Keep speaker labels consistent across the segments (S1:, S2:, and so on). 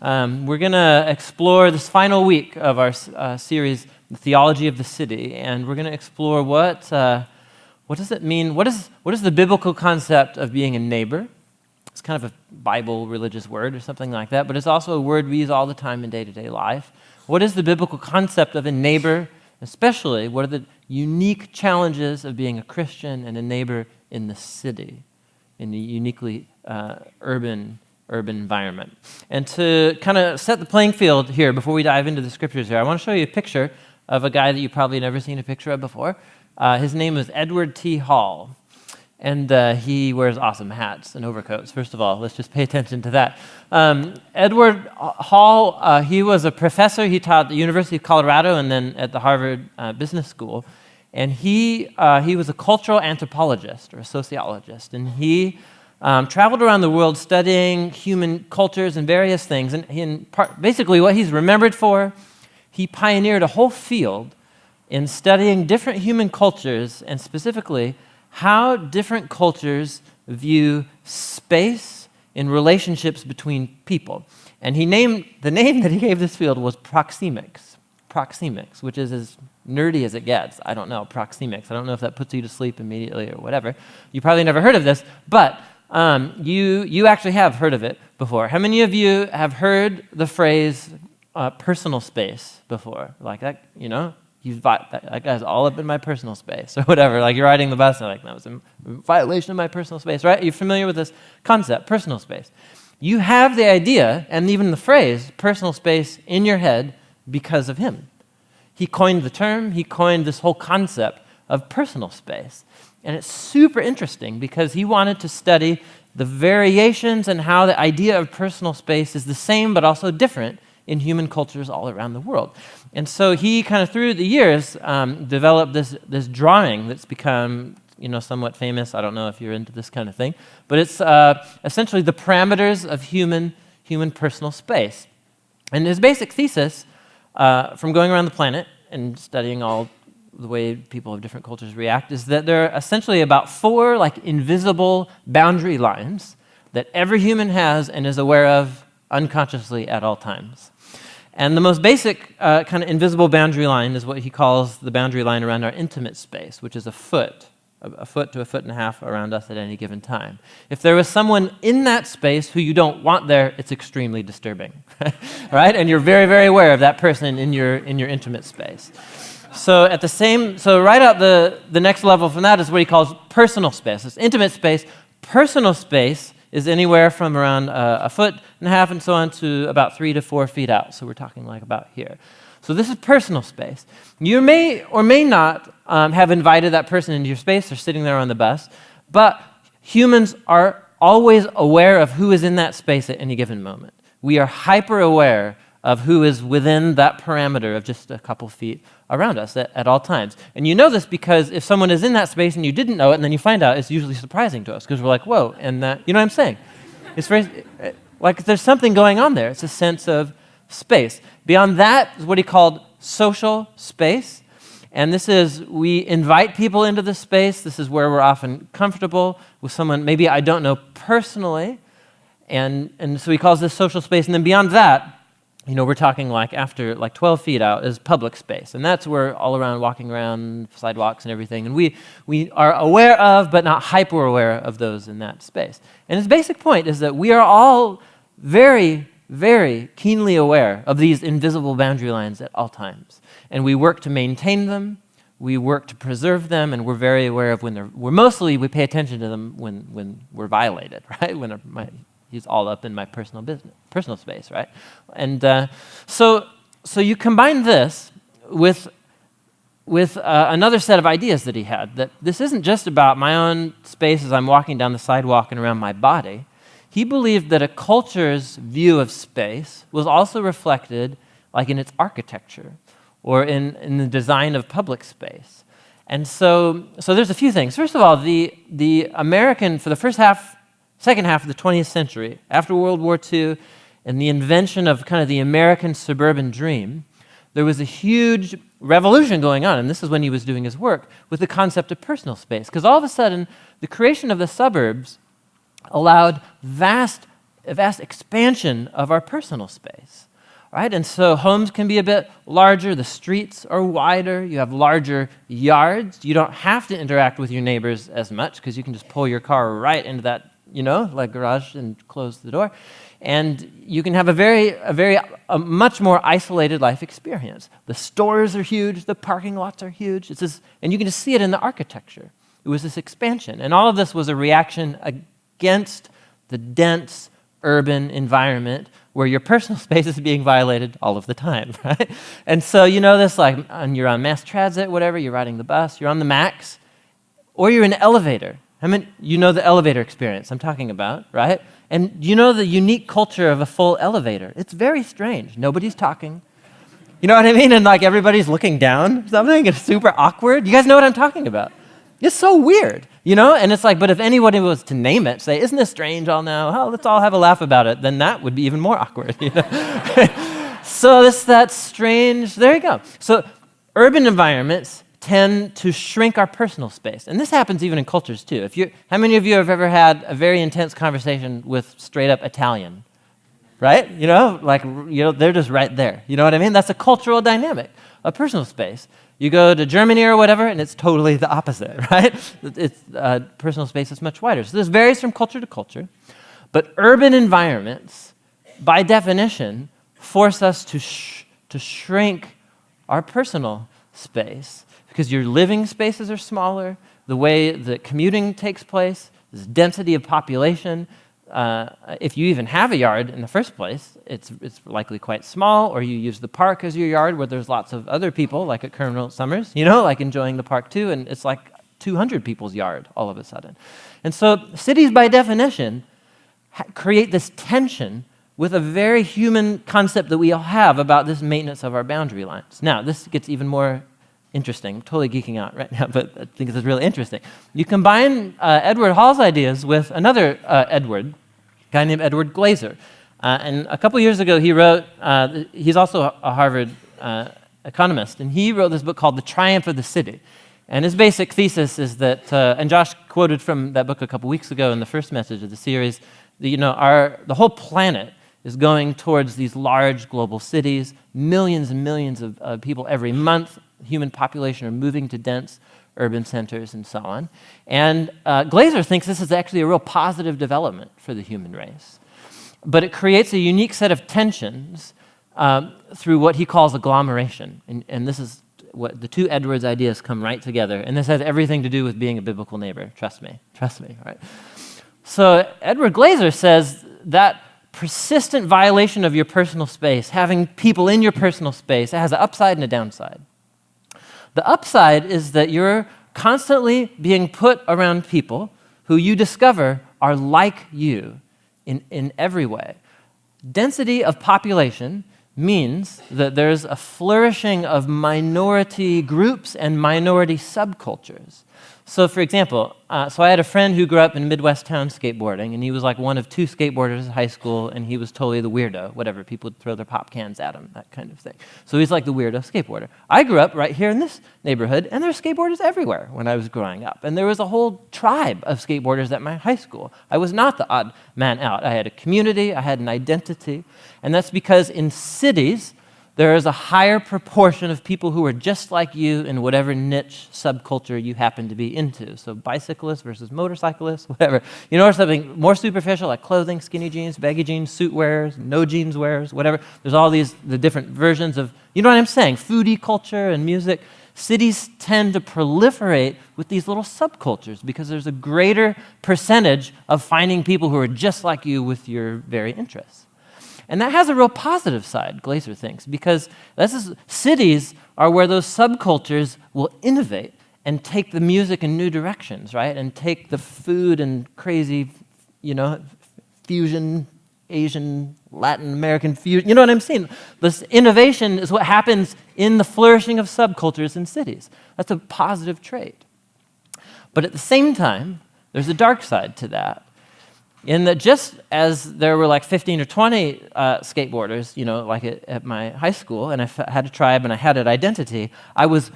S1: We're going to explore this final week of our series, The Theology of the City, and we're going to explore what does it mean, what is the biblical concept of being a neighbor? It's kind of a Bible religious word or something like that, but it's also a word we use all the time in day-to-day life. What is the biblical concept of a neighbor? Especially, what are the unique challenges of being a Christian and a neighbor in the city, in a uniquely urban environment? And to kind of set the playing field here before we dive into the scriptures here, I want to show you a picture of a guy that you've probably never seen a picture of before. His name is Edward T. Hall, and he wears awesome hats and overcoats. First of all, let's just pay attention to that. Edward Hall, he was a professor. He taught at the University of Colorado and then at the Harvard Business School. And he was a cultural anthropologist or a sociologist, and he traveled around the world studying human cultures and various things. And basically what he's remembered for, he pioneered a whole field in studying different human cultures and specifically how different cultures view space in relationships between people. And the name that he gave this field was proxemics. Proxemics, which is as nerdy as it gets. I don't know, proxemics. I don't know if that puts you to sleep immediately or whatever. You probably never heard of this, but you actually have heard of it before. How many of you have heard the phrase personal space before? Like that, that guy's all up in my personal space or whatever. Like you're riding the bus and that was a violation of my personal space, right? You're familiar with this concept, personal space. You have the idea and even the phrase personal space in your head because of him. He coined the term, he coined this whole concept of personal space. And it's super interesting because he wanted to study the variations and how the idea of personal space is the same but also different in human cultures all around the world. And so he kind of through the years developed this drawing that's become somewhat famous. I don't know if you're into this kind of thing, but it's essentially the parameters of human personal space. And his basic thesis from going around the planet and studying all the way people of different cultures react is that there are essentially about 4 invisible boundary lines that every human has and is aware of unconsciously at all times. And the most basic kind of invisible boundary line is what he calls the boundary line around our intimate space, which is a foot to a foot and a half around us at any given time. If there was someone in that space who you don't want there, it's extremely disturbing, right? And you're very, very aware of that person in your intimate space. So right up the next level from that is what he calls personal space. It's intimate space. Personal space is anywhere from around a foot and a half and so on to about 3 to 4 feet out. So we're talking like about here. So this is personal space. You may or may not have invited that person into your space or sitting there on the bus, but humans are always aware of who is in that space at any given moment. We are hyper aware of who is within that parameter of just a couple feet around us at all times. And you know this because if someone is in that space and you didn't know it and then you find out, it's usually surprising to us because we're like, whoa, and that, you know what I'm saying? It's very, like there's something going on there. It's a sense of space. Beyond that is what he called social space. And this is, we invite people into this space. This is where we're often comfortable with someone maybe I don't know personally. And so he calls this social space. And then beyond that, we're talking after 12 feet out is public space. And that's where all around walking around sidewalks and everything. And we are aware of, but not hyper aware of those in that space. And his basic point is that we are all very, very keenly aware of these invisible boundary lines at all times. And we work to maintain them, we work to preserve them, and we're very aware of when we pay attention to them when we're violated, right? He's all up in my personal space, right? And so you combine this with another set of ideas that he had, that this isn't just about my own space as I'm walking down the sidewalk and around my body. He believed that a culture's view of space was also reflected in its architecture or in the design of public space. And so there's a few things. First of all, the American, for the second half of the 20th century, after World War II and the invention of kind of the American suburban dream, there was a huge revolution going on, and this is when he was doing his work, with the concept of personal space. Because all of a sudden, the creation of the suburbs allowed vast a vast expansion of our personal space, right? And so homes can be a bit larger, the streets are wider, you have larger yards, you don't have to interact with your neighbors as much because you can just pull your car right into that, like garage and close the door. And you can have a much more isolated life experience. The stores are huge, the parking lots are huge, and you can just see it in the architecture. It was this expansion. And all of this was a reaction against the dense urban environment where your personal space is being violated all of the time, right? And so this, like, you're on mass transit, whatever, you're riding the bus, you're on the Max, or you're in an elevator. The elevator experience I'm talking about, right? And the unique culture of a full elevator. It's very strange. Nobody's talking. You know what I mean? And like everybody's looking down or something. It's super awkward. You guys know what I'm talking about? It's so weird, And it's like, but if anybody was to name it, say, isn't this strange all now? Oh, let's all have a laugh about it. Then that would be even more awkward, So that's strange. There you go. So urban environments tend to shrink our personal space. And this happens even in cultures too. How many of you have ever had a very intense conversation with straight up Italian? Right? They're just right there. You know what I mean? That's a cultural dynamic, a personal space. You go to Germany or whatever, and it's totally the opposite, right? Personal space is much wider. So this varies from culture to culture. But urban environments, by definition, force us to shrink our personal space because your living spaces are smaller, the way that commuting takes place, this density of population. If you even have a yard in the first place, it's likely quite small, or you use the park as your yard where there's lots of other people, like at Colonel Summers, like enjoying the park too, and it's like 200 people's yard all of a sudden. And so cities, by definition, create this tension with a very human concept that we all have about this maintenance of our boundary lines. Now, this gets even more interesting. I'm totally geeking out right now, but I think this is really interesting. You combine Edward Hall's ideas with another Edward, a guy named Edward Glaser. And a couple years ago, he wrote, he's also a Harvard economist, and he wrote this book called The Triumph of the City. And his basic thesis is that, and Josh quoted from that book a couple weeks ago in the first message of the series, that, the whole planet is going towards these large global cities, millions and millions of people every month. Human population are moving to dense urban centers and so on. And Glaser thinks this is actually a real positive development for the human race. But it creates a unique set of tensions through what he calls agglomeration. And this is what the two Edwards ideas come right together. And this has everything to do with being a biblical neighbor. Trust me, right? So Edward Glaser says that persistent violation of your personal space, having people in your personal space, it has an upside and a downside. The upside is that you're constantly being put around people who you discover are like you in every way. Density of population means that there's a flourishing of minority groups and minority subcultures. So for example, I had a friend who grew up in a Midwest town skateboarding, and he was like one of two skateboarders in high school, and he was totally the weirdo, whatever. People would throw their pop cans at him, that kind of thing. So he's like the weirdo skateboarder. I grew up right here in this neighborhood, and there's skateboarders everywhere when I was growing up. And there was a whole tribe of skateboarders at my high school. I was not the odd man out. I had a community, I had an identity, and that's because in cities, there is a higher proportion of people who are just like you in whatever niche subculture you happen to be into. So bicyclists versus motorcyclists, whatever. Or something more superficial like clothing, skinny jeans, baggy jeans, suit wearers, no jeans wearers, whatever. There's all the different versions of, you know what I'm saying, foodie culture and music. Cities tend to proliferate with these little subcultures because there's a greater percentage of finding people who are just like you with your very interests. And that has a real positive side, Glaser thinks, because cities are where those subcultures will innovate and take the music in new directions, right? And take the food and crazy, fusion, Asian, Latin American fusion. You know what I'm saying? This innovation is what happens in the flourishing of subcultures in cities. That's a positive trait. But at the same time, there's a dark side to that. In that just as there were like 15 or 20 skateboarders, like at my high school, and I had a tribe and I had an identity, I was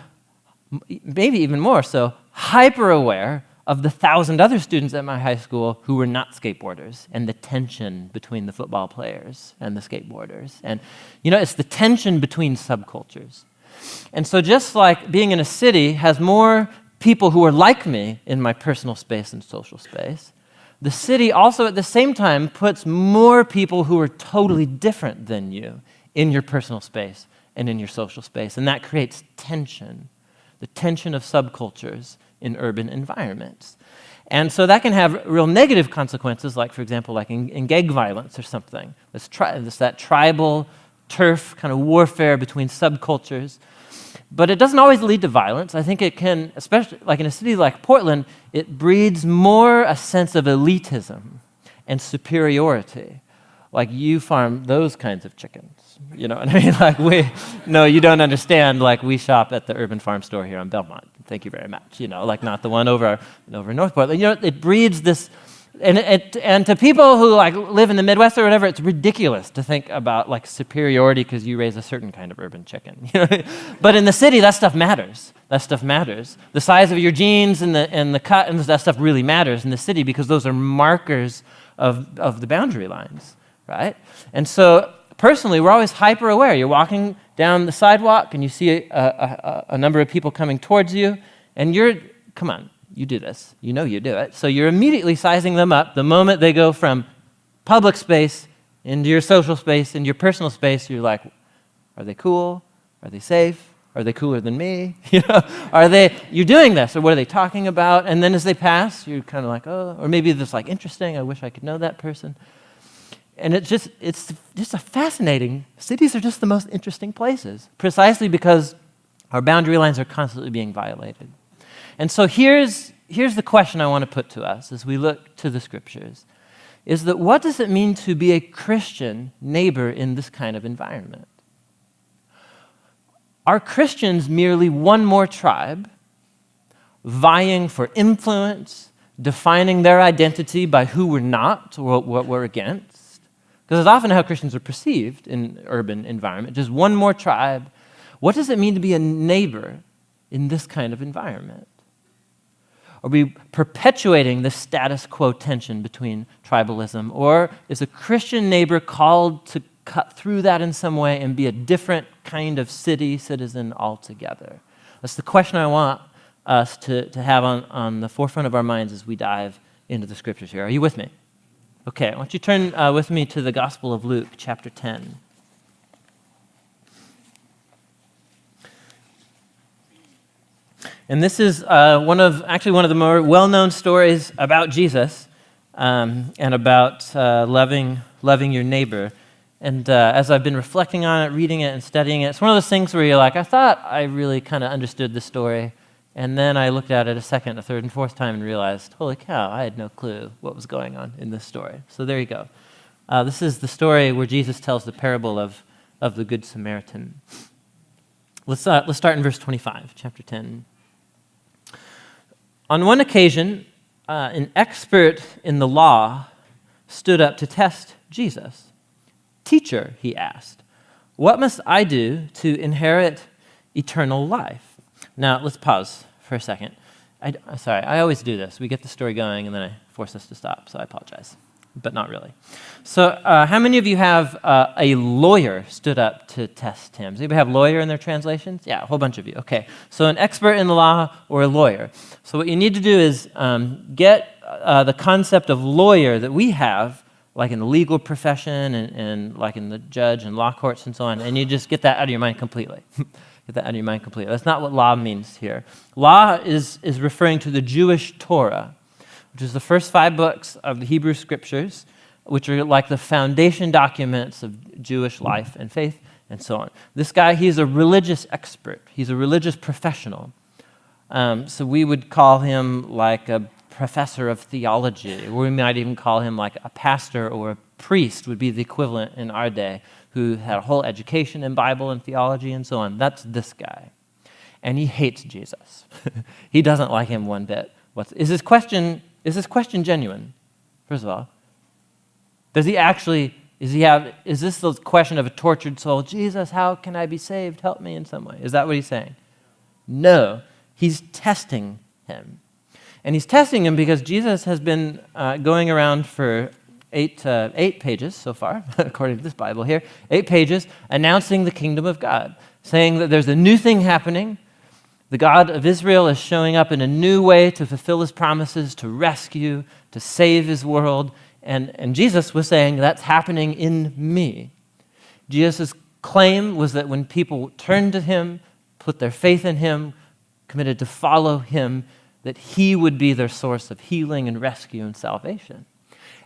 S1: maybe even more so hyper aware of the 1,000 other students at my high school who were not skateboarders, and the tension between the football players and the skateboarders. And, it's the tension between subcultures. And so just like being in a city has more people who are like me in my personal space and social space, the city also at the same time puts more people who are totally different than you in your personal space and in your social space. And that creates tension, the tension of subcultures in urban environments. And so that can have real negative consequences, like, for example, like in gang violence or something. There's that tribal turf kind of warfare between subcultures. But it doesn't always lead to violence. I think it can, especially like in a city like Portland, it breeds more a sense of elitism and superiority. Like, you farm those kinds of chickens. You know what I mean? No, you don't understand. Like, we shop at the Urban Farm store here on Belmont. Thank you very much. Like not the one over North Portland. It breeds this. And to people who like live in the Midwest or whatever, it's ridiculous to think about like superiority because you raise a certain kind of urban chicken. But in the city, that stuff matters. That stuff matters. The size of your jeans and the cut and that stuff really matters in the city because those are markers of the boundary lines, right? And so personally, we're always hyper aware. You're walking down the sidewalk and you see a number of people coming towards you, and come on. You do this. You do it. So you're immediately sizing them up the moment they go from public space into your social space, into your personal space. You're like, are they cool? Are they safe? Are they cooler than me? You're doing this, or what are they talking about? And then as they pass, you're kind of like, oh, or maybe this like interesting. I wish I could know that person. And it's just a fascinating. Cities are just the most interesting places, precisely because our boundary lines are constantly being violated. And so here's the question I want to put to us as we look to the scriptures, is that what does it mean to be a Christian neighbor in this kind of environment? Are Christians merely one more tribe, vying for influence, defining their identity by who we're not or what we're against? Because that's often how Christians are perceived in urban environment, just one more tribe. What does it mean to be a neighbor in this kind of environment? Are we perpetuating the status quo tension between tribalism? Or is a Christian neighbor called to cut through that in some way and be a different kind of citizen altogether? That's the question I want us to have on the forefront of our minds as we dive into the scriptures here. Are you with me? Okay, why don't you turn with me to the Gospel of Luke, chapter 10. And this is one of the more well-known stories about Jesus and about loving your neighbor. And as I've been reflecting on it, reading it, and studying it, it's one of those things where you're like, I thought I really kind of understood the story. And then I looked at it a second, a third, and fourth time and realized, holy cow, I had no clue what was going on in this story. So there you go. This is the story where Jesus tells the parable of the Good Samaritan. Let's start in verse 25, chapter 10. On one occasion, an expert in the law stood up to test Jesus. "Teacher," he asked, "what must I do to inherit eternal life?" Now, let's pause for a second. Sorry, I always do this. We get the story going, and then I force us to stop, so I apologize, but not really. So how many of you have a lawyer stood up to test him? Does anybody have lawyer in their translations? Yeah, a whole bunch of you. Okay, so an expert in the law or a lawyer. So what you need to do is get the concept of lawyer that we have, like in the legal profession and like in the judge and law courts and so on, and you just get that out of your mind completely. Get that out of your mind completely. That's not what law means here. Law is referring to the Jewish Torah, which is the first 5 books of the Hebrew Scriptures, which are like the foundation documents of Jewish life and faith and so on. This guy, he's a religious expert. He's a religious professional. So we would call him like a professor of theology, or we might even call him like a pastor or a priest would be the equivalent in our day, who had a whole education in Bible and theology and so on. That's this guy. And he hates Jesus. He doesn't like him one bit. Is this question genuine, first of all? Does he actually, is this the question of a tortured soul? Jesus, how can I be saved? Help me in some way. Is that what he's saying? No, he's testing him. And he's testing him because Jesus has been going around for eight pages so far, according to this Bible here, 8 pages, announcing the kingdom of God, saying that there's a new thing happening. The God of Israel is showing up in a new way to fulfill his promises, to rescue, to save his world. And Jesus was saying, that's happening in me. Jesus' claim was that when people turned to him, put their faith in him, committed to follow him, that he would be their source of healing and rescue and salvation.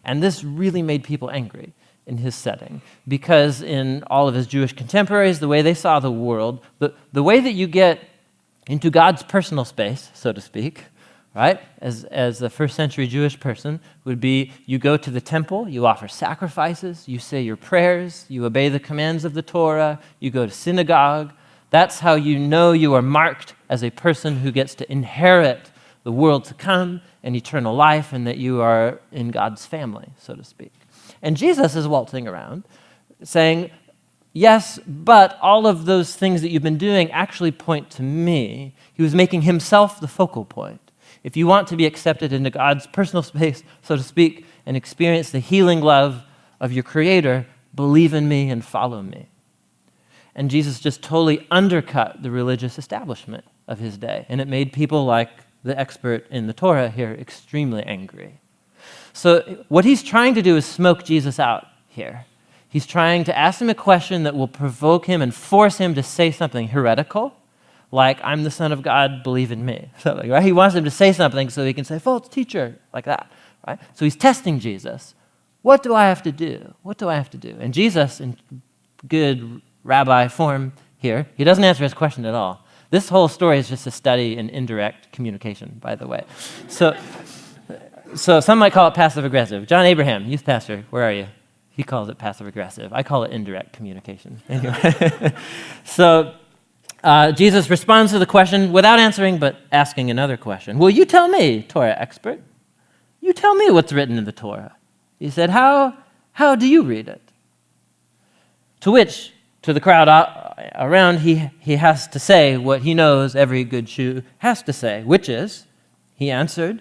S1: And this really made people angry in his setting, because in all of his Jewish contemporaries, the way they saw the world, the way that you get into God's personal space, so to speak, right, as a first century Jewish person, would be you go to the temple, you offer sacrifices, you say your prayers, you obey the commands of the Torah, you go to synagogue. That's how you know you are marked as a person who gets to inherit the world to come and eternal life, and that you are in God's family, so to speak. And Jesus is waltzing around saying, yes, but all of those things that you've been doing actually point to me. He was making himself the focal point. If you want to be accepted into God's personal space, so to speak, and experience the healing love of your Creator, believe in me and follow me. And Jesus just totally undercut the religious establishment of his day, and it made people like the expert in the Torah here extremely angry. So what he's trying to do is smoke Jesus out here. He's trying to ask him a question that will provoke him and force him to say something heretical, like, I'm the Son of God, believe in me. Something, right? He wants him to say something so he can say, false teacher, like that. Right? So he's testing Jesus. What do I have to do? What do I have to do? And Jesus, in good rabbi form here, he doesn't answer his question at all. This whole story is just a study in indirect communication, by the way. So some might call it passive-aggressive. John Abraham, youth pastor, where are you? He calls it passive-aggressive. I call it indirect communication. Anyway, so Jesus responds to the question without answering, but asking another question. Well, you tell me, Torah expert. You tell me what's written in the Torah. He said, how do you read it? To which, to the crowd around, he has to say what he knows every good Jew has to say, which is, he answered,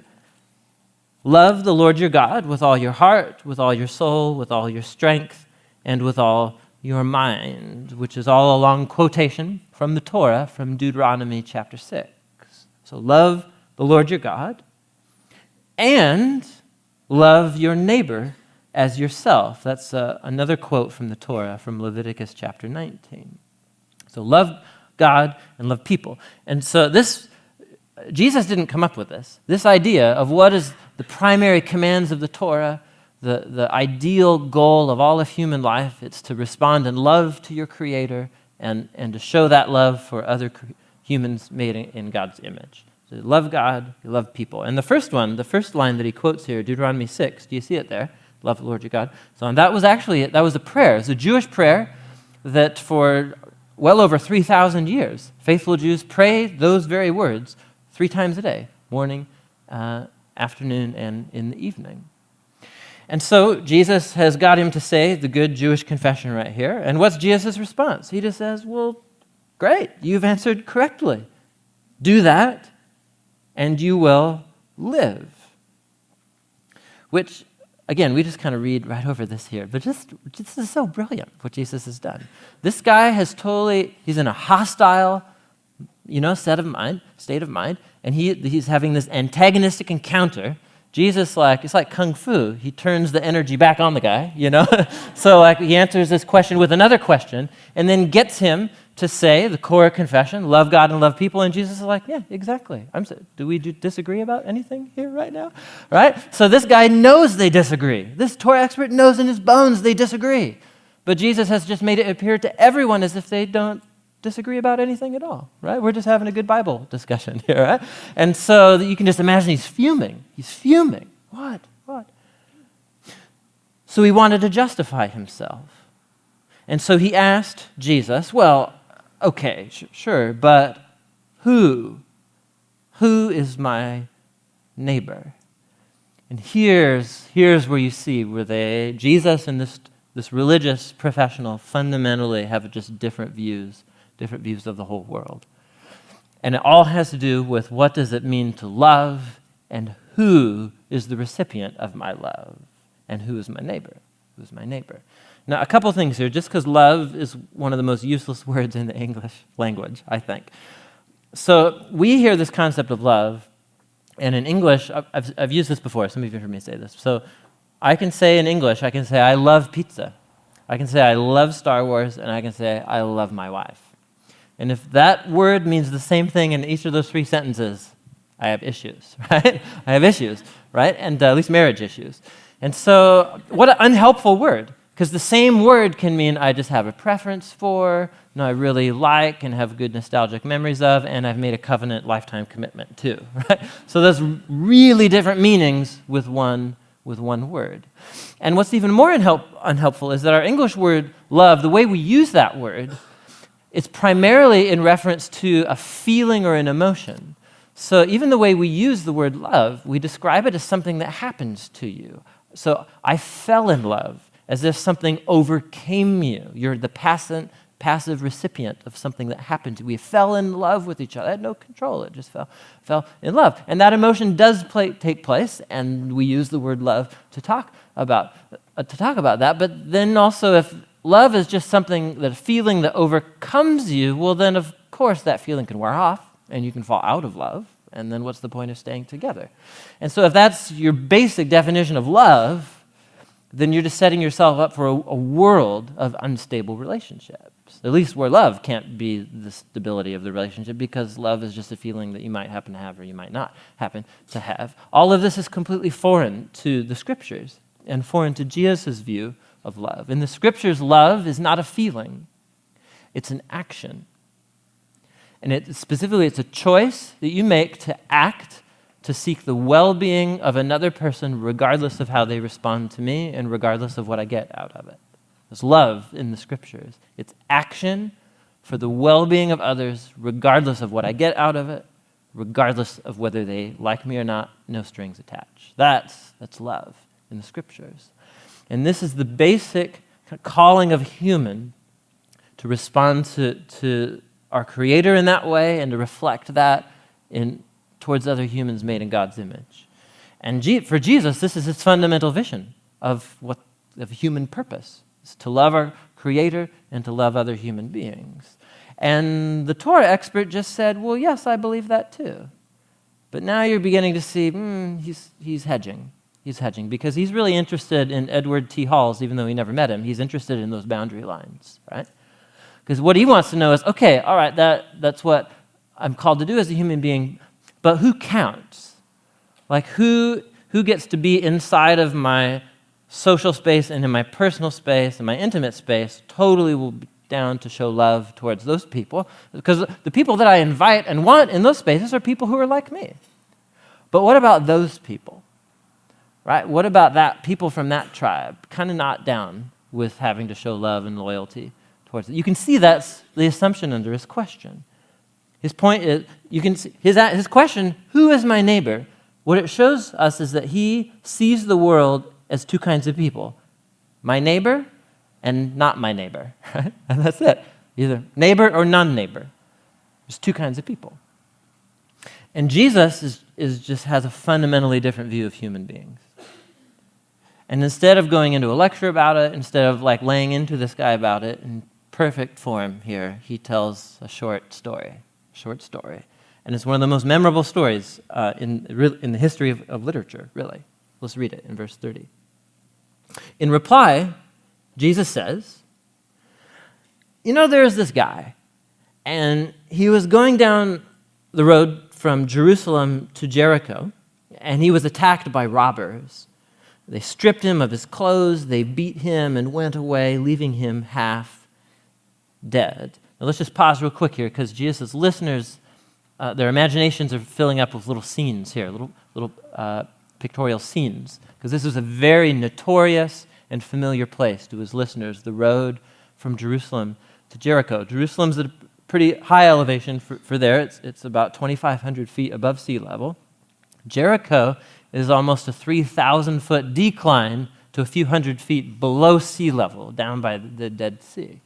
S1: love the Lord your God with all your heart, with all your soul, with all your strength, and with all your mind, which is all a long quotation from the Torah, from Deuteronomy chapter 6. So love the Lord your God, and love your neighbor as yourself. That's another quote from the Torah, from Leviticus chapter 19. So love God and love people. And so Jesus didn't come up with this. This idea of what is the primary commands of the Torah, the ideal goal of all of human life, it's to respond in love to your Creator and to show that love for other humans made in God's image. So you love God, you love people. And the first line that he quotes here, Deuteronomy 6, do you see it there? Love the Lord your God. So that was a prayer. It's a Jewish prayer that for well over 3,000 years, faithful Jews prayed those very words 3 times a day, morning, afternoon, and in the evening. And so Jesus has got him to say the good Jewish confession right here. And what's Jesus' response? He just says, well, great, you've answered correctly. Do that, and you will live. Which, again, we just kind of read right over this here. But this is so brilliant, what Jesus has done. This guy he's in a hostile, state of mind, and he's having this antagonistic encounter. Jesus, it's like kung fu. He turns the energy back on the guy, So he answers this question with another question and then gets him to say the core confession, love God and love people. And Jesus is like, yeah, exactly. Do we disagree about anything here right now? Right? So this guy knows they disagree. This Torah expert knows in his bones they disagree. But Jesus has just made it appear to everyone as if they don't disagree about anything at all, right? We're just having a good Bible discussion here, right? And so you can just imagine he's fuming. He's fuming. What? So he wanted to justify himself. And so he asked Jesus, well, okay, sure, but who is my neighbor? And here's where you see where Jesus and this religious professional fundamentally have just different views of the whole world. And it all has to do with what does it mean to love and who is the recipient of my love, and who is my neighbor? Who is my neighbor? Now, a couple things here, just because love is one of the most useless words in the English language, I think. So we hear this concept of love, and in English, I've used this before. Some of you have heard me say this. So I can say in English, I can say, I love pizza. I can say, I love Star Wars, and I can say, I love my wife. And if that word means the same thing in each of those three sentences, I have issues, right? I have issues, right? And at least marriage issues. And so what an unhelpful word, because the same word can mean I just have a preference for, no, I really like and have good nostalgic memories of, and I've made a covenant lifetime commitment too, right? So there's really different meanings with one word. And what's even more unhelpful is that our English word love, the way we use that word, it's primarily in reference to a feeling or an emotion. So even the way we use the word love, we describe it as something that happens to you. So I fell in love, as if something overcame you. You're the passive recipient of something that happened to you. We fell in love with each other. I had no control. It just fell in love. And that emotion does take place, and we use the word love to talk about that. But then also, if love is just something, that feeling that overcomes you, well, then of course that feeling can wear off, and you can fall out of love. And then what's the point of staying together? And so if that's your basic definition of love, then you're just setting yourself up for a world of unstable relationships. At least where love can't be the stability of the relationship, because love is just a feeling that you might happen to have or you might not happen to have. All of this is completely foreign to the Scriptures and foreign to Jesus' view of love. In the Scriptures, love is not a feeling. It's an action. And specifically, it's a choice that you make to act to seek the well-being of another person regardless of how they respond to me and regardless of what I get out of it. There's love in the Scriptures. It's action for the well-being of others regardless of what I get out of it, regardless of whether they like me or not, no strings attached. That's love in the Scriptures. And this is the basic calling of human to respond to our Creator in that way and to reflect that towards other humans made in God's image. And for Jesus, this is his fundamental vision of human purpose, is to love our Creator and to love other human beings. And the Torah expert just said, well, yes, I believe that too. But now you're beginning to see, he's hedging. He's hedging because he's really interested in Edward T. Hall's, even though he never met him. He's interested in those boundary lines, right? Because what he wants to know is, okay, all right, that's what I'm called to do as a human being, but who counts? Like who gets to be inside of my social space and in my personal space and my intimate space totally will be down to show love towards those people, because the people that I invite and want in those spaces are people who are like me. But what about those people? Right? What about people from that tribe? Kind of not down with having to show love and loyalty towards it. You can see that's the assumption under his question. His point is, you can see his question, who is my neighbor? What it shows us is that he sees the world as two kinds of people. My neighbor and not my neighbor. Right? And that's it. Either neighbor or non-neighbor. There's two kinds of people. And Jesus just has a fundamentally different view of human beings. And instead of going into a lecture about it, instead of laying into this guy about it in perfect form here, he tells a short story. And it's one of the most memorable stories in the history of literature, really. Let's read it in verse 30. In reply, Jesus says, there's this guy, and he was going down the road from Jerusalem to Jericho, and he was attacked by robbers. They stripped him of his clothes, they beat him, and went away, leaving him half dead. Now let's just pause real quick here, because Jesus' listeners, their imaginations are filling up with little scenes here, little pictorial scenes, because this is a very notorious and familiar place to his listeners, the road from Jerusalem to Jericho. Jerusalem's at a pretty high elevation for there. It's about 2,500 feet above sea level. Jericho is almost a 3,000-foot decline to a few hundred feet below sea level, down by the Dead Sea.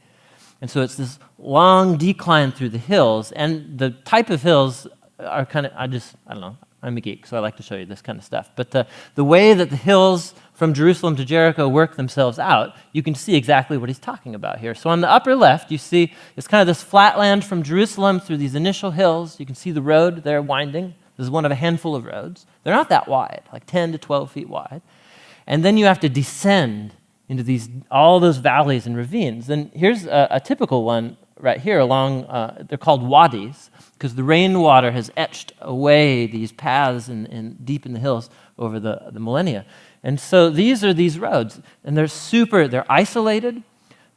S1: And so it's this long decline through the hills, and the type of hills are kind of, I don't know, I'm a geek, so I like to show you this kind of stuff. But the way that the hills from Jerusalem to Jericho work themselves out, you can see exactly what he's talking about here. So on the upper left, you see it's kind of this flat land from Jerusalem through these initial hills. You can see the road there winding. This is one of a handful of roads. They're not that wide, like 10 to 12 feet wide. And then you have to descend into all those valleys and ravines. And here's a typical one right here along, they're called wadis, because the rainwater has etched away these paths deep in the hills over the millennia. And so these are these roads, and they're isolated.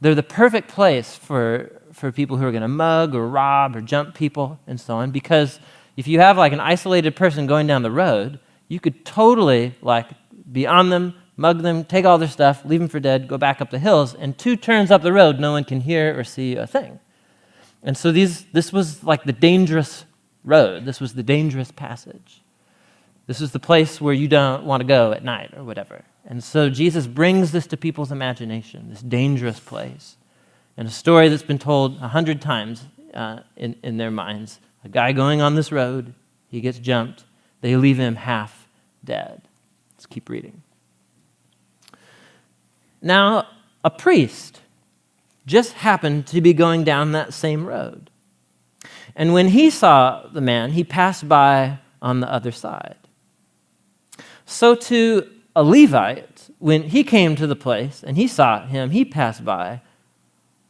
S1: They're the perfect place for people who are going to mug or rob or jump people and so on, because if you have like an isolated person going down the road, you could totally like be on them, mug them, take all their stuff, leave them for dead, go back up the hills, and 2 turns up the road, no one can hear or see a thing. And so this was like the dangerous road. This was the dangerous passage. This is the place where you don't want to go at night or whatever. And so Jesus brings this to people's imagination, this dangerous place, and a story that's been told 100 times in their minds. A guy going on this road, he gets jumped, they leave him half dead. Let's keep reading. Now, a priest just happened to be going down that same road. And when he saw the man, he passed by on the other side. So to a Levite, when he came to the place and he saw him, he passed by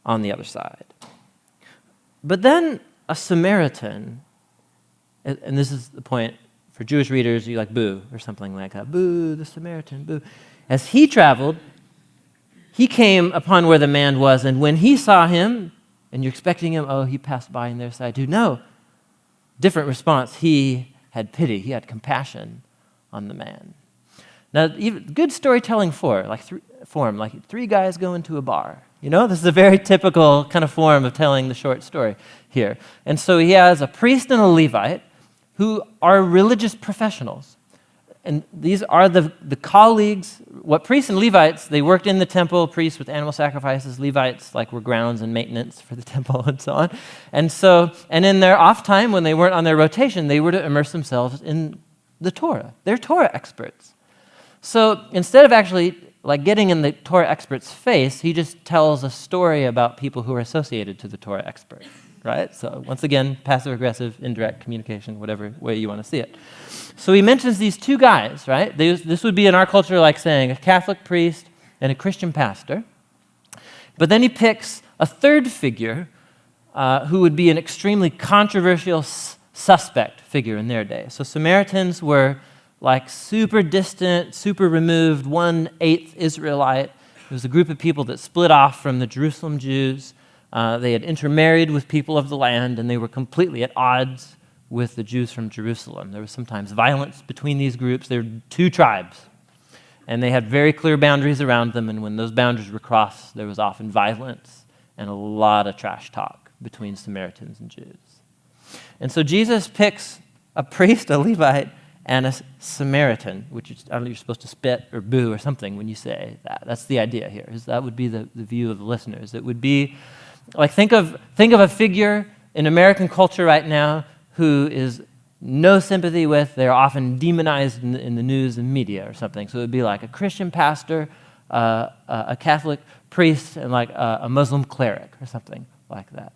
S1: on the other side. But then a Samaritan, and this is the point for Jewish readers, you like boo or something like that. Boo, the Samaritan, boo. As he traveled, he came upon where the man was, and when he saw him, and you're expecting him, oh, he passed by on their side too. No, different response. He had pity. He had compassion on the man. Now, even good storytelling form, like 3 guys go into a bar. You know, this is a very typical kind of form of telling the short story here. And so he has a priest and a Levite who are religious professionals. And these are the colleagues. What priests and Levites, they worked in the temple, priests with animal sacrifices, Levites like were grounds and maintenance for the temple and so on. And in their off time, when they weren't on their rotation, they were to immerse themselves in the Torah. They're Torah experts. So instead of actually like getting in the Torah expert's face, he just tells a story about people who are associated to the Torah expert, right? So once again, passive-aggressive, indirect communication, whatever way you want to see it. So he mentions these 2 guys, right? This would be in our culture like saying a Catholic priest and a Christian pastor. But then he picks a 3rd figure who would be an extremely controversial suspect figure in their day. So Samaritans were like super distant, super removed, 1/8 Israelite. It was a group of people that split off from the Jerusalem Jews. They had intermarried with people of the land, and they were completely at odds with the Jews from Jerusalem. There was sometimes violence between these groups. There were 2 tribes, and they had very clear boundaries around them, and when those boundaries were crossed, there was often violence and a lot of trash talk between Samaritans and Jews. And so Jesus picks a priest, a Levite, and a Samaritan, which is, I don't know, you're supposed to spit or boo or something when you say that. That's the idea here, is that would be the view of the listeners. It would be, like, think of a figure in American culture right now who is no sympathy with, they're often demonized in the news and media or something. So it would be like a Christian pastor, a Catholic priest, and like a Muslim cleric or something like that.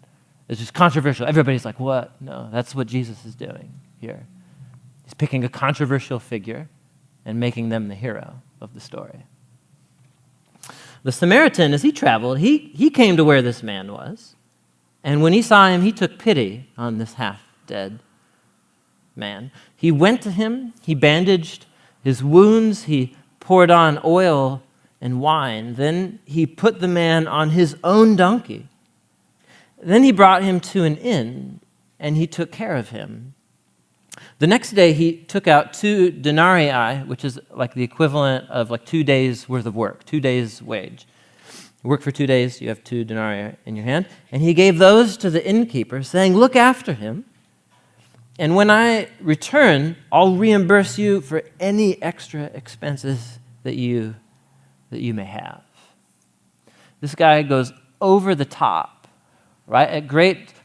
S1: It's just controversial. Everybody's like, what? No, that's what Jesus is doing here. He's picking a controversial figure and making them the hero of the story. The Samaritan, as he traveled, he came to where this man was. And when he saw him, he took pity on this half-dead man. He went to him, he bandaged his wounds, he poured on oil and wine. Then he put the man on his own donkey. Then he brought him to an inn, and he took care of him. The next day, he took out 2 denarii, which is like the equivalent of like 2 days' worth of work, 2 days' wage. You work for 2 days, you have 2 denarii in your hand. And he gave those to the innkeeper, saying, look after him. And when I return, I'll reimburse you for any extra expenses that you may have. This guy goes over the top, right?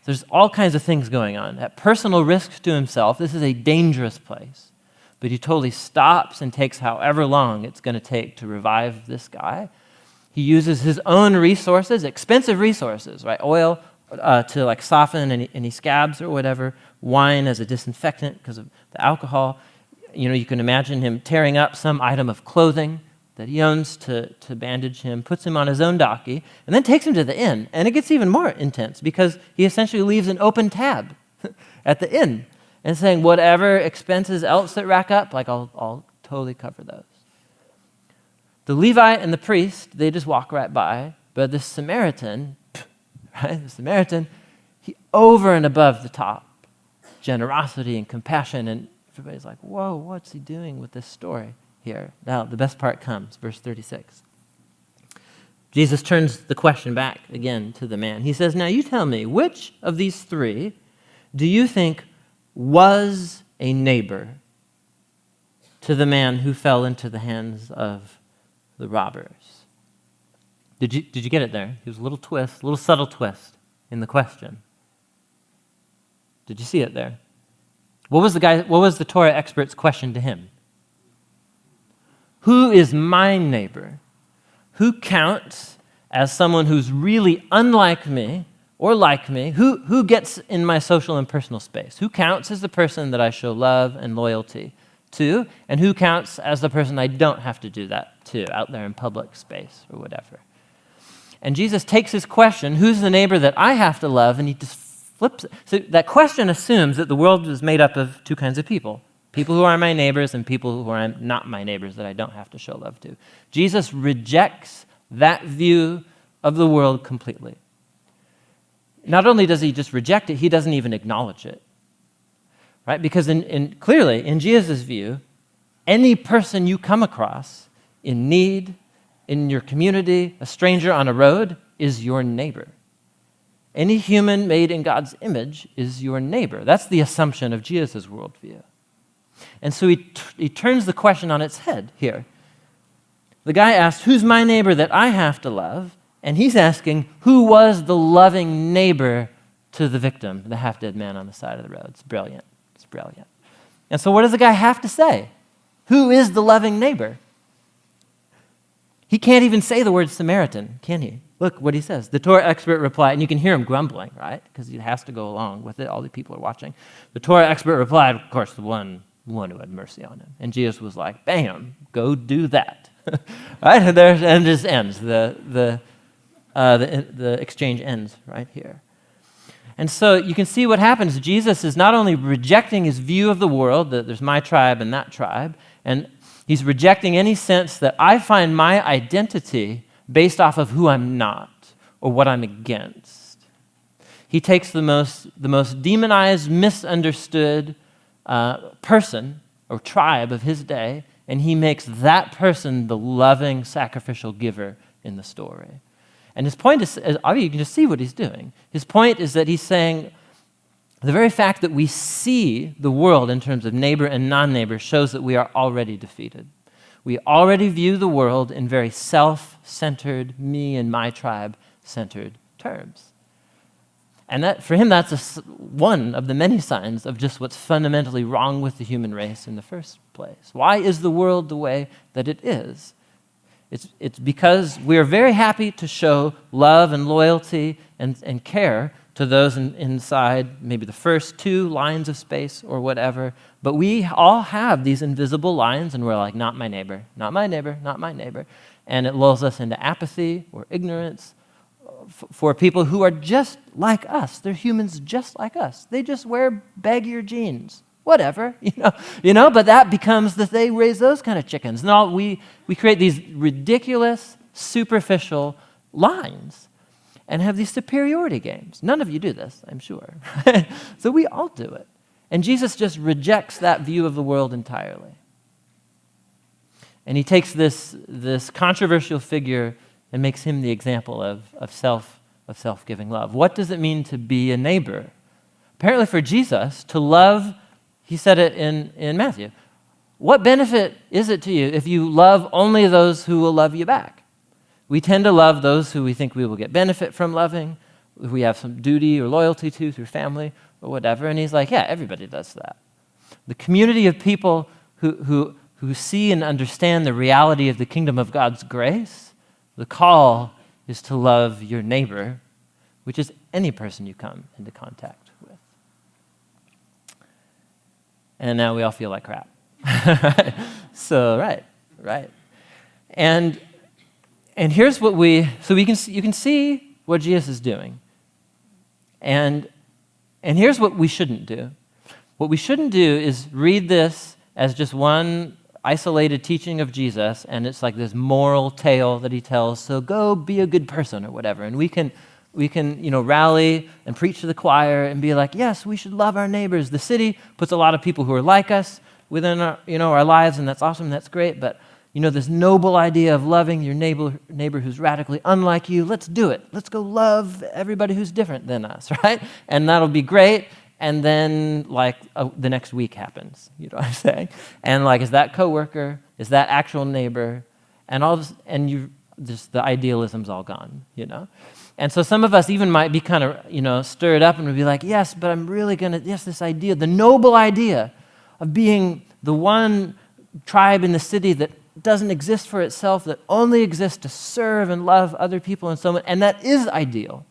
S1: There's all kinds of things going on. At personal risk to himself, this is a dangerous place. but he totally stops and takes however long it's going to take to revive this guy. He uses his own resources, expensive resources, right? Oil to like soften any scabs or whatever, wine as a disinfectant because of the alcohol. You can imagine him tearing up some item of clothing that he owns to bandage him, puts him on his own donkey, and then takes him to the inn. And it gets even more intense because he essentially leaves an open tab at the inn and saying, whatever expenses else that rack up, like I'll totally cover those. The Levite and the priest, they just walk right by, but the Samaritan, he over and above the top, generosity and compassion, and everybody's like, whoa, what's he doing with this story here? Now, the best part comes, verse 36. Jesus turns the question back again to the man. He says, now you tell me, which of these three do you think was a neighbor to the man who fell into the hands of the robbers? Did you get it there? There's a little twist, a little subtle twist in the question. Did you see it there? What was the Torah expert's question to him? Who is my neighbor? Who counts as someone who's really unlike me or like me? Who gets in my social and personal space? Who counts as the person that I show love and loyalty to? And who counts as the person I don't have to do that to out there in public space or whatever? And Jesus takes his question, who's the neighbor that I have to love? And he just flips it. So that question assumes that the world is made up of two kinds of people. People who are my neighbors and people who are not my neighbors that I don't have to show love to. Jesus rejects that view of the world completely. Not only does he just reject it, he doesn't even acknowledge it. Right? Because clearly, in Jesus' view, any person you come across in need, in your community, a stranger on a road, is your neighbor. Any human made in God's image is your neighbor. That's the assumption of Jesus' worldview. And so he turns the question on its head here. The guy asked, who's my neighbor that I have to love? And he's asking, who was the loving neighbor to the victim, the half-dead man on the side of the road? It's brilliant. It's brilliant. And so what does the guy have to say? Who is the loving neighbor? He can't even say the word Samaritan, can he? Look what he says. The Torah expert replied, and you can hear him grumbling, right? Because he has to go along with it. All the people are watching. The Torah expert replied, of course, the one who had mercy on him. And Jesus was like, bam, go do that. Right? And it just ends. The exchange ends right here. And so you can see what happens. Jesus is not only rejecting his view of the world, that there's my tribe and that tribe, and he's rejecting any sense that I find my identity based off of who I'm not or what I'm against. He takes the most demonized, misunderstood person or tribe of his day, and he makes that person the loving, sacrificial giver in the story. And his point is, you can just see what he's doing. His point is that he's saying the very fact that we see the world in terms of neighbor and non-neighbor shows that we are already defeated. We already view the world in very self-centered, me and my tribe-centered terms. And that, for him, that's one of the many signs of just what's fundamentally wrong with the human race in the first place. Why is the world the way that it is? It's because we're very happy to show love and loyalty and care to those inside maybe the first two lines of space or whatever, but we all have these invisible lines, and we're like, not my neighbor, not my neighbor, not my neighbor. And it lulls us into apathy or ignorance for people who are just like us. They're humans just like us. They just wear baggier jeans. Whatever, but that becomes that they raise those kind of chickens. No, we create these ridiculous, superficial lines and have these superiority games. None of you do this, I'm sure. So we all do it. And Jesus just rejects that view of the world entirely. And he takes this controversial figure and makes him the example of self-giving love. What does it mean to be a neighbor? Apparently for Jesus, to love, he said it in Matthew, what benefit is it to you if you love only those who will love you back? We tend to love those who we think we will get benefit from loving, who we have some duty or loyalty to through family or whatever. And he's like, yeah, everybody does that. The community of people who see and understand the reality of the kingdom of God's grace, the call is to love your neighbor, which is any person you come into contact with. And now we all feel like crap. Right? So, right. And here's what you can see what Jesus is doing. And here's what we shouldn't do. What we shouldn't do is read this as just one isolated teaching of Jesus, and it's like this moral tale that he tells, so go be a good person or whatever. And we can rally and preach to the choir and be like, yes, we should love our neighbors. The city puts a lot of people who are like us within our lives, and that's awesome, that's great, but this noble idea of loving your neighbor who's radically unlike you, let's do it. Let's go love everybody who's different than us, right? And that'll be great. And then, the next week happens. You know what I'm saying? And is that coworker? Is that actual neighbor? And all this, and the idealism's all gone. And so some of us even might be kind of stirred up and would be like, yes, but I'm really this idea, the noble idea of being the one tribe in the city that doesn't exist for itself, that only exists to serve and love other people and so on. And that is ideal.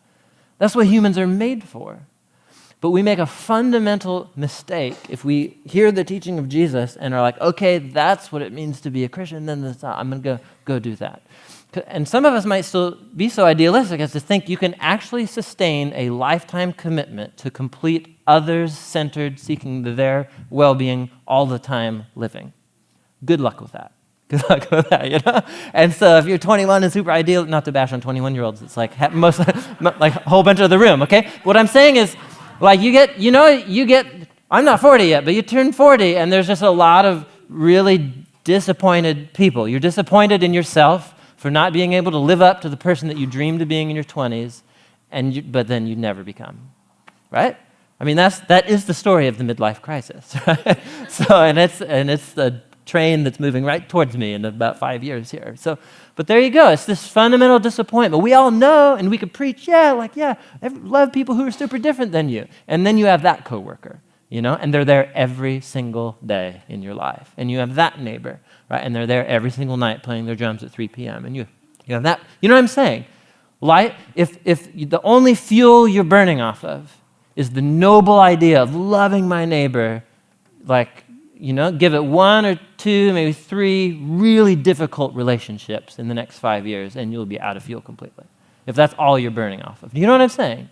S1: That's what humans are made for. But we make a fundamental mistake if we hear the teaching of Jesus and are like, okay, that's what it means to be a Christian, then I'm going to go do that. And some of us might still be so idealistic as to think you can actually sustain a lifetime commitment to complete others-centered, seeking their well-being all the time living. Good luck with that. Good luck with that, And so if you're 21 and super ideal, not to bash on 21-year-olds, it's like most, like a whole bunch of the room, okay? What I'm saying is, you get, I'm not 40 yet, but you turn 40, and there's just a lot of really disappointed people. You're disappointed in yourself for not being able to live up to the person that you dreamed of being in your 20s, but then you never become, right? I mean, that is the story of the midlife crisis, right? And it's the train that's moving right towards me in about 5 years here. But there you go. It's this fundamental disappointment. We all know, and we could preach, love people who are super different than you. And then you have that coworker, and they're there every single day in your life. And you have that neighbor, right? And they're there every single night playing their drums at 3 p.m. And you have that. You know what I'm saying? If the only fuel you're burning off of is the noble idea of loving my neighbor, give it 1 or 2, maybe 3 really difficult relationships in the next 5 years, and you'll be out of fuel completely, if that's all you're burning off of. Do you know what I'm saying?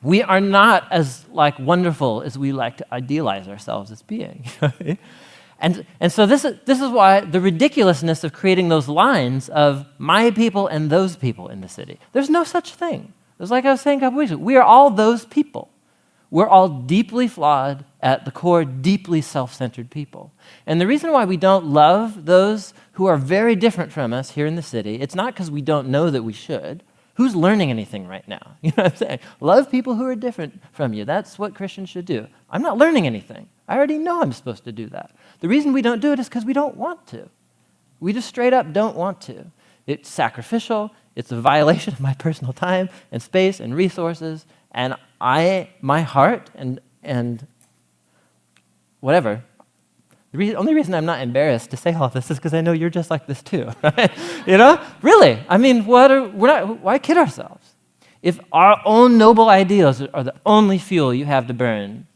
S1: We are not as wonderful as we like to idealize ourselves as being. And so this is why the ridiculousness of creating those lines of my people and those people in the city. There's no such thing. It's like I was saying a couple weeks ago. We are all those people. We're all deeply flawed, at the core, deeply self-centered people. And the reason why we don't love those who are very different from us here in the city, it's not because we don't know that we should. Who's learning anything right now? You know what I'm saying? Love people who are different from you. That's what Christians should do. I'm not learning anything. I already know I'm supposed to do that. The reason we don't do it is because we don't want to. We just straight up don't want to. It's sacrificial. It's a violation of my personal time and space and resources. And my heart and whatever, the only reason I'm not embarrassed to say all this is because I know you're just like this too, right? Really. I mean, why kid ourselves? If our own noble ideals are the only fuel you have to burn,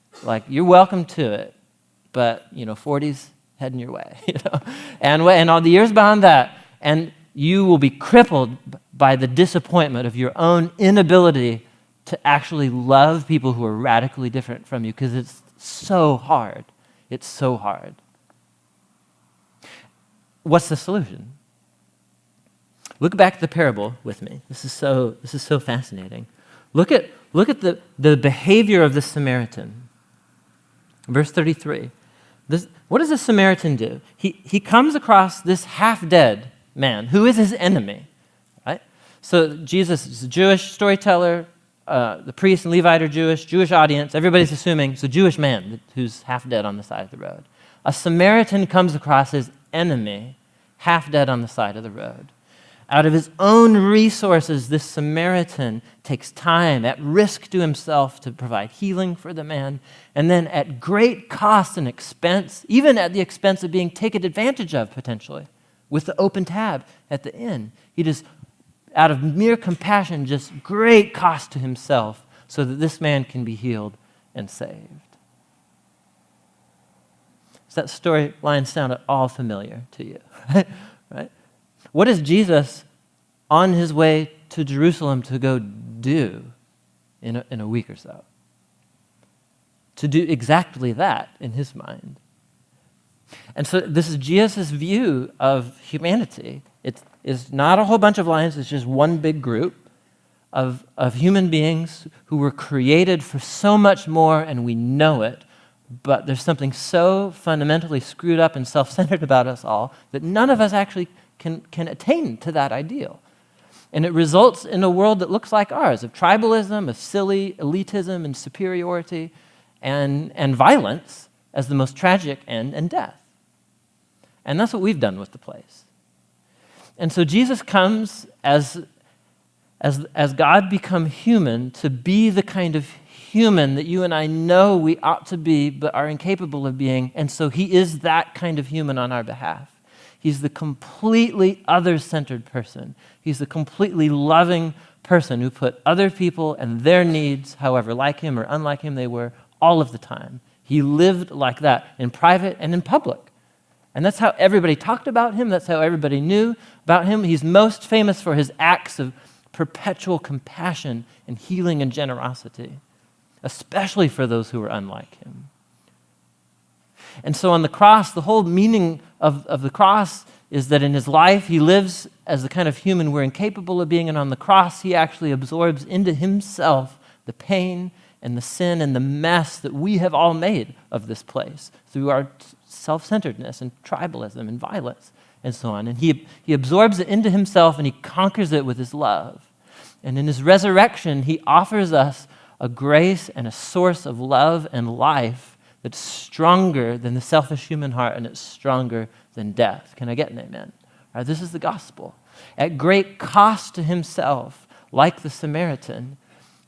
S1: you're welcome to it, but 40's heading your way, and all the years beyond that, and you will be crippled by the disappointment of your own inability to actually love people who are radically different from you, because it's so hard. It's so hard. What's the solution? Look back at the parable with me. This is so fascinating. Look at the behavior of the Samaritan. Verse 33. What does the Samaritan do? He comes across this half-dead man who is his enemy. Right? So Jesus is a Jewish storyteller. The priest and Levite are Jewish audience. Everybody's assuming it's a Jewish man who's half dead on the side of the road. A Samaritan comes across his enemy, half dead on the side of the road. Out of his own resources, this Samaritan takes time at risk to himself to provide healing for the man, and then at great cost and expense, even at the expense of being taken advantage of potentially, with the open tab at the inn. He just, out of mere compassion, just great cost to himself so that this man can be healed and saved. Does that storyline sound at all familiar to you? Right? What is Jesus on his way to Jerusalem to go do in a week or so? To do exactly that in his mind. And so this is Jesus' view of humanity. It's not a whole bunch of lions, it's just one big group of human beings who were created for so much more, and we know it, but there's something so fundamentally screwed up and self-centered about us all that none of us actually can attain to that ideal. And it results in a world that looks like ours, of tribalism, of silly elitism and superiority, and violence as the most tragic end, and death. And that's what we've done with the place. And so Jesus comes as God become human to be the kind of human that you and I know we ought to be but are incapable of being, and so he is that kind of human on our behalf. He's the completely other-centered person. He's the completely loving person who put other people and their needs, however like him or unlike him they were, all of the time. He lived like that in private and in public. And that's how everybody talked about him. That's how everybody knew about him. He's most famous for his acts of perpetual compassion and healing and generosity, especially for those who were unlike him. And so on the cross, the whole meaning of the cross is that in his life, he lives as the kind of human we're incapable of being, and on the cross, he actually absorbs into himself the pain and the sin and the mess that we have all made of this place through our self-centeredness and tribalism and violence and so on. And he absorbs it into himself, and he conquers it with his love. And in his resurrection, he offers us a grace and a source of love and life that's stronger than the selfish human heart, and it's stronger than death. Can I get an amen? All right, this is the gospel. At great cost to himself, like the Samaritan,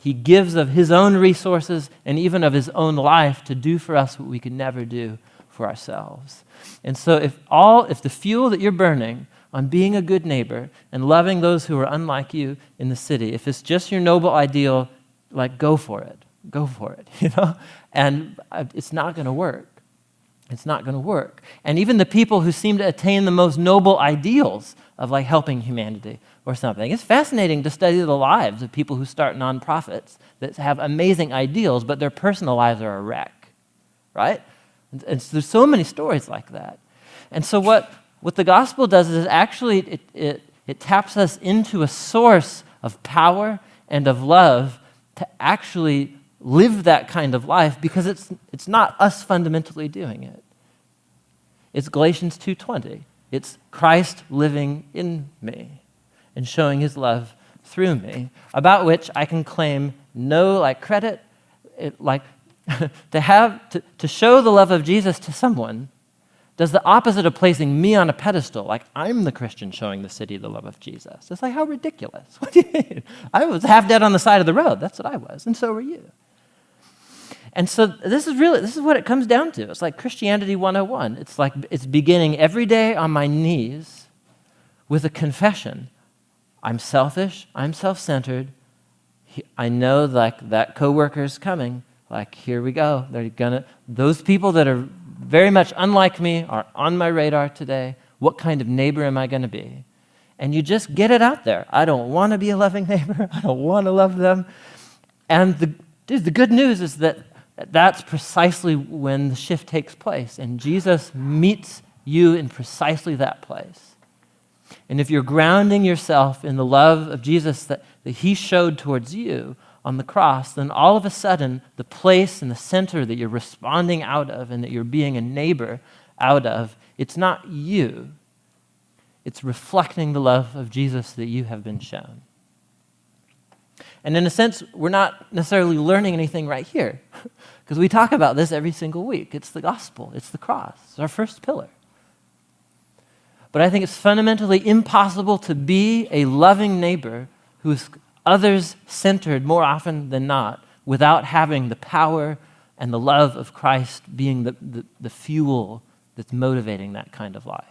S1: he gives of his own resources and even of his own life to do for us what we could never do for ourselves. And so if the fuel that you're burning on being a good neighbor and loving those who are unlike you in the city, if it's just your noble ideal, like go for it, you know? And it's not going to work. It's not going to work. And even the people who seem to attain the most noble ideals of like helping humanity or something, it's fascinating to study the lives of people who start nonprofits that have amazing ideals, but their personal lives are a wreck, right? And so there's so many stories like that. And so what the gospel does is actually it taps us into a source of power and of love to actually live that kind of life, because it's not us fundamentally doing it. It's Galatians 2:20. It's Christ living in me and showing his love through me, about which I can claim no credit. To show the love of Jesus to someone does the opposite of placing me on a pedestal, like I'm the Christian showing the city the love of Jesus. It's like, how ridiculous. What do you mean? I was half dead on the side of the road. That's what I was, and so were you. And so this is what it comes down to. It's like Christianity 101. It's like it's beginning every day on my knees with a confession. I'm selfish, I'm self-centered. I know that coworker's coming. Like, here we go. Those people that are very much unlike me are on my radar today. What kind of neighbor am I going to be? And you just get it out there. I don't want to be a loving neighbor. I don't want to love them. And the good news is that that's precisely when the shift takes place. And Jesus meets you in precisely that place. And if you're grounding yourself in the love of Jesus that he showed towards you on the cross, then all of a sudden, the place and the center that you're responding out of and that you're being a neighbor out of, it's not you. It's reflecting the love of Jesus that you have been shown. And in a sense, we're not necessarily learning anything right here, because we talk about this every single week. It's the gospel. It's the cross. It's our first pillar. But I think it's fundamentally impossible to be a loving neighbor who is others-centered more often than not without having the power and the love of Christ being the fuel that's motivating that kind of life.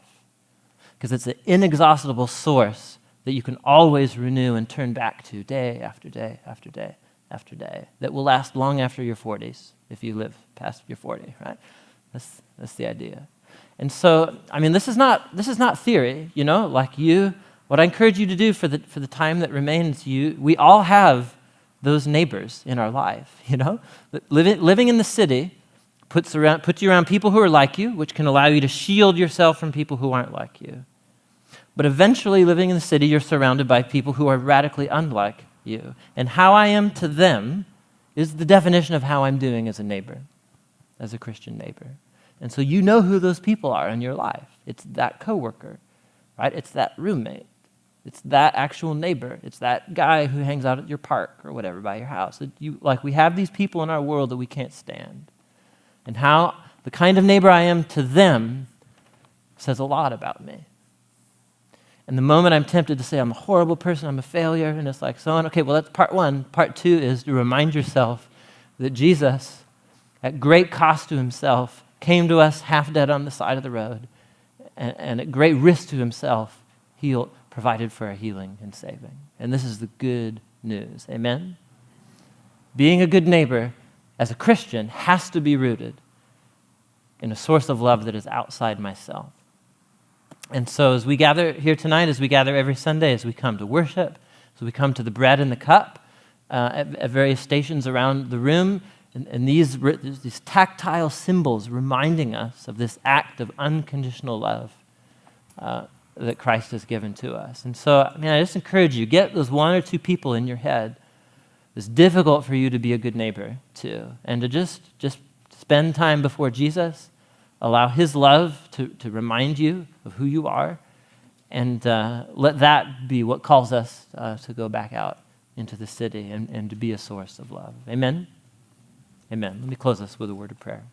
S1: Because it's an inexhaustible source that you can always renew and turn back to day after day after day after day that will last long after your 40s if you live past your 40, right? That's the idea. And so, I mean, this is not theory, what I encourage you to do for the time that remains, we all have those neighbors in our life, Living in the city puts you around people who are like you, which can allow you to shield yourself from people who aren't like you. But eventually, living in the city, you're surrounded by people who are radically unlike you. And how I am to them is the definition of how I'm doing as a neighbor, as a Christian neighbor. And so you know who those people are in your life. It's that coworker, right? It's that roommate. It's that actual neighbor. It's that guy who hangs out at your park or whatever by your house. We have these people in our world that we can't stand. And how the kind of neighbor I am to them says a lot about me. And the moment I'm tempted to say I'm a horrible person, I'm a failure, and it's like, okay, well, that's part one. Part two is to remind yourself that Jesus, at great cost to himself, came to us half dead on the side of the road, and at great risk to himself, he provided for our healing and saving. And this is the good news. Amen? Being a good neighbor as a Christian has to be rooted in a source of love that is outside myself. And so as we gather here tonight, as we gather every Sunday, as we come to worship, as we come to the bread and the cup at various stations around the room, and these tactile symbols reminding us of this act of unconditional love that Christ has given to us. And so, I just encourage you, get those one or two people in your head it's difficult for you to be a good neighbor to, and to just spend time before Jesus, allow his love to remind you of who you are, and let that be what calls us to go back out into the city and to be a source of love. Amen? Amen. Let me close us with a word of prayer.